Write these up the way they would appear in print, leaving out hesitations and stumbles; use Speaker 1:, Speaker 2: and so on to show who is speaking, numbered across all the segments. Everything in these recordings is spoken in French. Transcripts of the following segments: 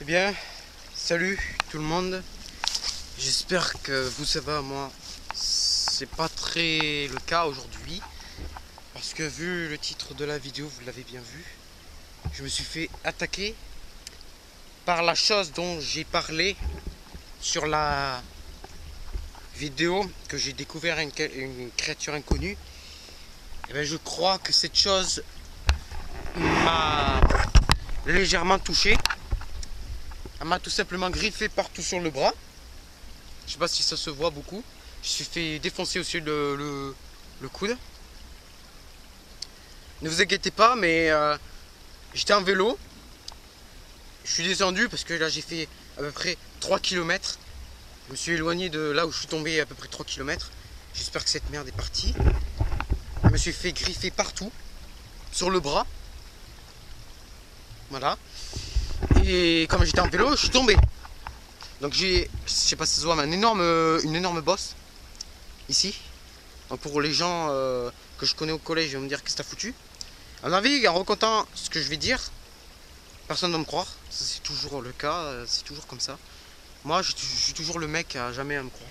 Speaker 1: Bien, salut tout le monde. J'espère que vous ça va. Moi, c'est pas très le cas aujourd'hui parce que vu le titre de la vidéo, vous l'avez bien vu, je me suis fait attaquer par la chose dont j'ai parlé sur la vidéo que j'ai découvert une créature inconnue. Et bien, je crois que cette chose m'a légèrement touché. Elle m'a tout simplement griffé partout sur le bras. Je sais pas si ça se voit beaucoup. Je me suis fait défoncer aussi le coude. Ne vous inquiétez pas, mais j'étais en vélo. Je suis descendu parce que là j'ai fait à peu près 3 km. Je me suis éloigné de là où je suis tombé à peu près 3 km. J'espère que cette merde est partie. Je me suis fait griffer partout. Sur le bras. Voilà. Et comme j'étais en vélo, je suis tombé. Donc j'ai, je sais pas si ça se voit, mais une énorme bosse ici. Donc pour les gens que je connais au collège, ils vont me dire qu'est-ce que t'as foutu. À mon avis, en racontant ce que je vais dire, personne ne va me croire. C'est toujours le cas, c'est toujours comme ça. Moi, je suis toujours le mec à jamais à me croire.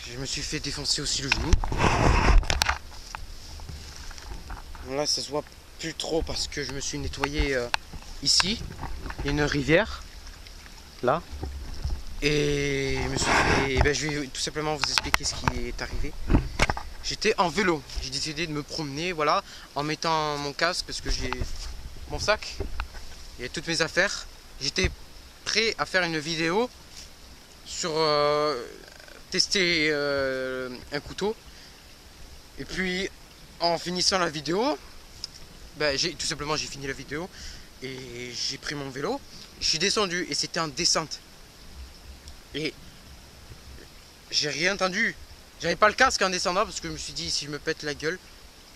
Speaker 1: Je me suis fait défoncer aussi le genou. Là, ça se voit plus trop parce que je me suis nettoyé ici. Il y a une rivière là. Et je vais tout simplement vous expliquer ce qui est arrivé. J'étais en vélo. J'ai décidé de me promener, voilà, en mettant mon casque parce que j'ai mon sac. Il y a toutes mes affaires. J'étais prêt à faire une vidéo sur tester un couteau. Et puis en finissant la vidéo, tout simplement j'ai fini la vidéo et j'ai pris mon vélo. Je suis descendu et c'était en descente. Et j'ai rien entendu. J'avais pas le casque en descendant parce que je me suis dit si je me pète la gueule,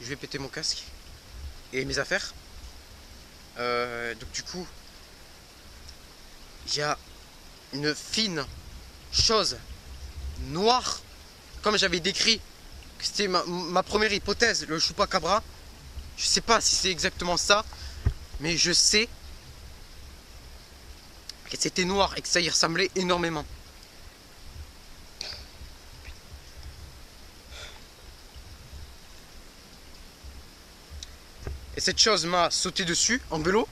Speaker 1: je vais péter mon casque et mes affaires. Donc du coup, il y a une fine chose noire, comme j'avais décrit, que c'était ma première hypothèse, le chupacabra. Je sais pas si c'est exactement ça, mais je sais que c'était noir et que ça y ressemblait énormément. Et cette chose m'a sauté dessus en vélo.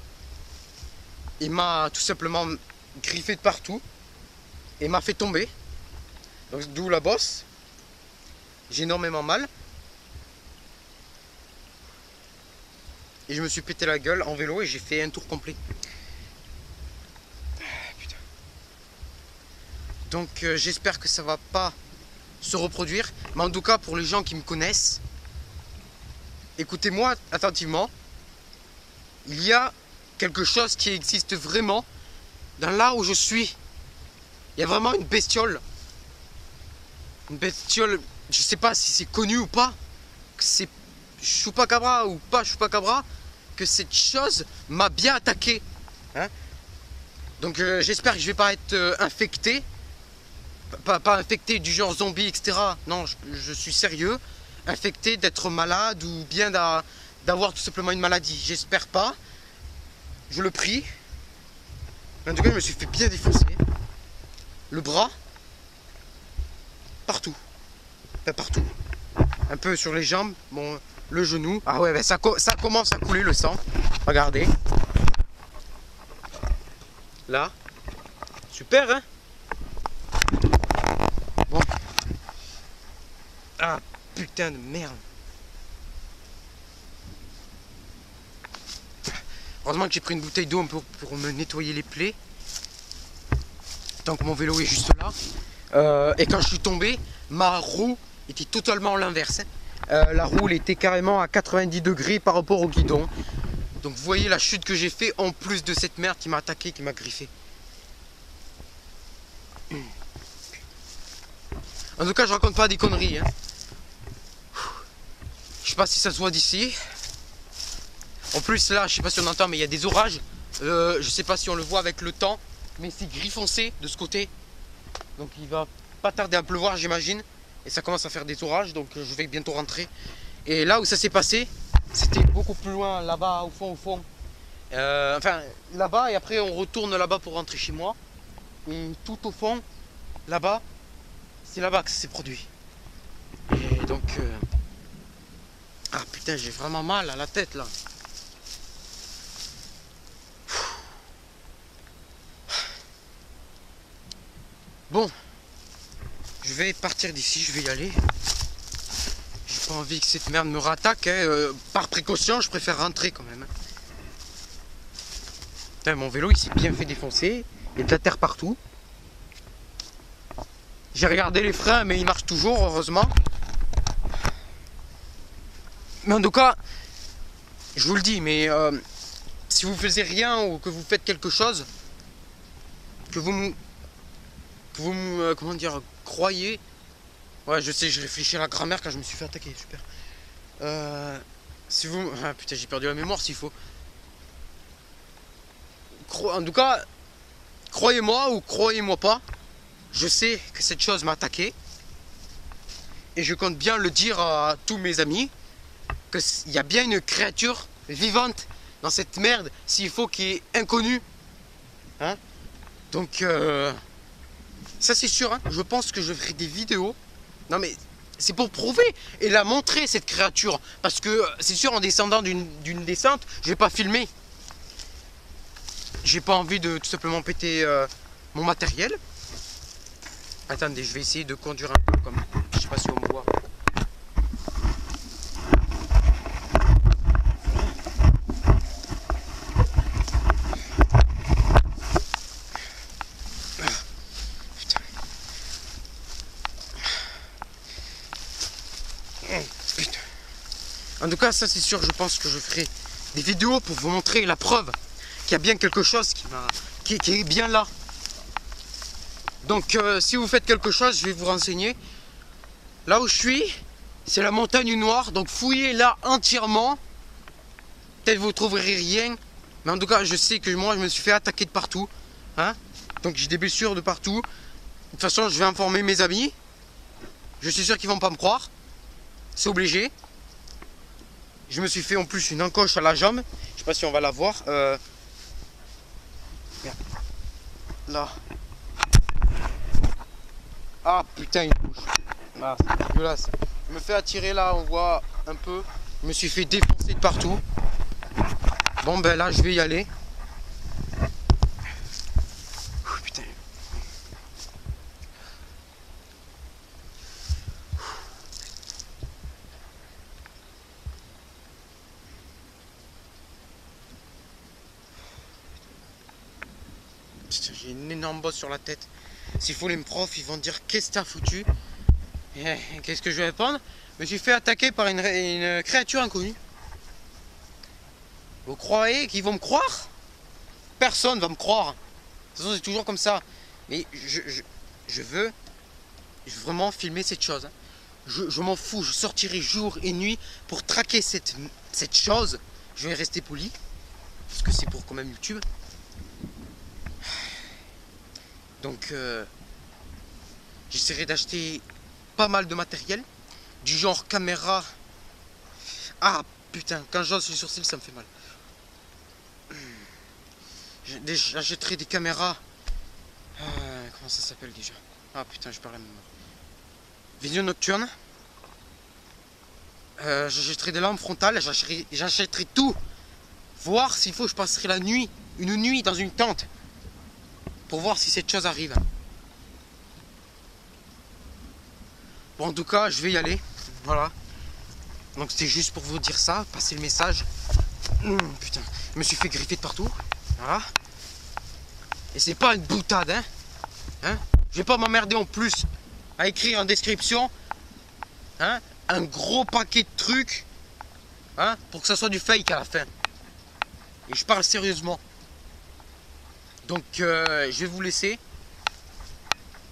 Speaker 1: Il m'a tout simplement griffé de partout et m'a fait tomber. Donc d'où la bosse. J'ai énormément mal. Et je me suis pété la gueule en vélo et j'ai fait un tour complet. Putain. Donc j'espère que ça va pas se reproduire. Mais en tout cas pour les gens qui me connaissent, écoutez-moi attentivement. Il y a quelque chose qui existe vraiment dans là où je suis. Il y a vraiment une bestiole. Une bestiole, je sais pas si c'est connu ou pas, que c'est chupacabra ou pas chupacabra, que cette chose m'a bien attaqué. Hein? Donc j'espère que je vais pas être infecté. Pas infecté du genre zombie, etc. Non, je suis sérieux. Infecté d'être malade ou bien d'avoir tout simplement une maladie. J'espère pas. Je le prie. En tout cas, je me suis fait bien défoncer. Le bras. Partout. Enfin, partout. Un peu sur les jambes. Bon, le genou. Ah ouais, ça commence à couler le sang. Regardez. Là. Super, hein? Bon. Ah, putain de merde. Heureusement que j'ai pris une bouteille d'eau pour me nettoyer les plaies. Tant que mon vélo est juste là. Et quand je suis tombé, ma roue était totalement à l'inverse. La roue elle était carrément à 90 degrés par rapport au guidon. Donc vous voyez la chute que j'ai fait en plus de cette merde qui m'a attaqué, qui m'a griffé. En tout cas, je raconte pas des conneries. Hein. Je sais pas si ça se voit d'ici. En plus là, je sais pas si on entend, mais il y a des orages. Je sais pas si on le voit avec le temps, mais c'est gris foncé de ce côté. Donc il va pas tarder à pleuvoir, j'imagine. Et ça commence à faire des orages, donc je vais bientôt rentrer. Et là où ça s'est passé, c'était beaucoup plus loin, là-bas au fond. Enfin, là-bas, et après on retourne là-bas pour rentrer chez moi. Et tout au fond, là-bas, c'est là-bas que ça s'est produit. Et donc... Ah putain, j'ai vraiment mal à la tête là. Bon, je vais partir d'ici, je vais y aller. J'ai pas envie que cette merde me rattaque. Hein. Par précaution, je préfère rentrer quand même. Putain, mon vélo il s'est bien fait défoncer. Il y a de la terre partout. J'ai regardé les freins, mais ils marchent toujours, heureusement. Mais en tout cas, je vous le dis, mais si vous faisiez rien ou que vous faites quelque chose, que vous me comment dire, croyez. Ouais, je sais, je réfléchis à la grammaire quand je me suis fait attaquer, super. Si vous... Ah putain, j'ai perdu la mémoire s'il faut. En tout cas, croyez-moi ou croyez-moi pas, je sais que cette chose m'a attaqué. Et je compte bien le dire à tous mes amis, qu'il y a bien une créature vivante dans cette merde, s'il faut, qui est inconnue. Hein? Donc, ça c'est sûr, hein. Je pense que je ferai des vidéos. Non mais c'est pour prouver et la montrer, cette créature. Parce que c'est sûr, en descendant d'une descente, je vais pas filmer. J'ai pas envie de tout simplement péter mon matériel. Attendez, je vais essayer de conduire un peu comme... Je sais pas si on me voit. Putain. En tout cas, ça c'est sûr, je pense que je ferai des vidéos pour vous montrer la preuve qu'il y a bien quelque chose qui est bien là. Donc si vous faites quelque chose, je vais vous renseigner. Là où je suis, c'est la montagne noire, donc fouillez là entièrement. Peut-être vous trouverez rien, mais en tout cas je sais que moi je me suis fait attaquer de partout, hein. Donc j'ai des blessures de partout. De toute façon je vais informer mes amis. Je suis sûr qu'ils vont pas me croire. C'est obligé. Je me suis fait en plus une encoche à la jambe. Je sais pas si on va la voir. Là. Ah putain, il bouge. Ah, c'est dégueulasse. Je me fais attirer là, on voit un peu. Je me suis fait défoncer de partout. Bon ben là je vais y aller. Ouh, putain. J'ai une énorme bosse sur la tête. S'il faut les profs, ils vont dire qu'est-ce que t'as foutu. Qu'est-ce que je vais répondre? Je me suis fait attaquer par une créature inconnue. Vous croyez qu'ils vont me croire? Personne va me croire. De toute façon, c'est toujours comme ça. Mais je veux vraiment filmer cette chose. Je m'en fous. Je sortirai jour et nuit pour traquer cette chose. Je vais rester poli. Parce que c'est pour quand même YouTube. Donc, j'essaierai d'acheter pas mal de matériel. Du genre caméra. Ah putain, quand j'ose les sourcils, ça me fait mal. J'achèterai des caméras. Comment ça s'appelle déjà? Ah putain, je perds la mémoire. Vision nocturne. J'achèterai des lampes frontales. J'achèterai tout. Voir s'il faut, je passerai la nuit. Une nuit dans une tente. Pour voir si cette chose arrive. Bon, en tout cas, je vais y aller. Voilà. Donc c'était juste pour vous dire ça, passer le message. Putain, je me suis fait griffer de partout. Voilà. Et c'est pas une boutade, hein. Je vais pas m'emmerder en plus à écrire en description, hein, un gros paquet de trucs, hein, pour que ça soit du fake à la fin. Et je parle sérieusement. Donc je vais vous laisser.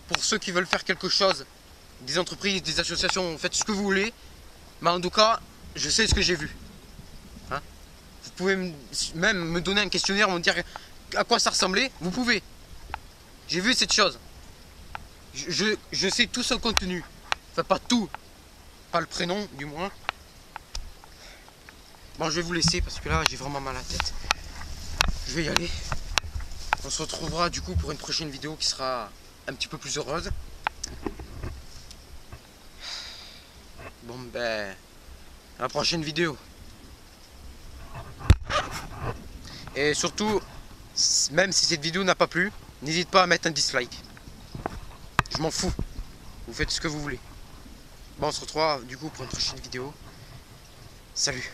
Speaker 1: Pour ceux qui veulent faire quelque chose, des entreprises, des associations, faites ce que vous voulez. Mais en tout cas, je sais ce que j'ai vu. Hein, vous pouvez même me donner un questionnaire, me dire à quoi ça ressemblait. Vous pouvez. J'ai vu cette chose. Je sais tout son contenu. Enfin, pas tout. Pas le prénom, du moins. Bon, je vais vous laisser parce que là, j'ai vraiment mal à la tête. je vais y aller. On se retrouvera du coup pour une prochaine vidéo qui sera un petit peu plus heureuse. Bon ben, à la prochaine vidéo. Et surtout, même si cette vidéo n'a pas plu, n'hésite pas à mettre un dislike. Je m'en fous. Vous faites ce que vous voulez. Bon, on se retrouvera du coup pour une prochaine vidéo. Salut.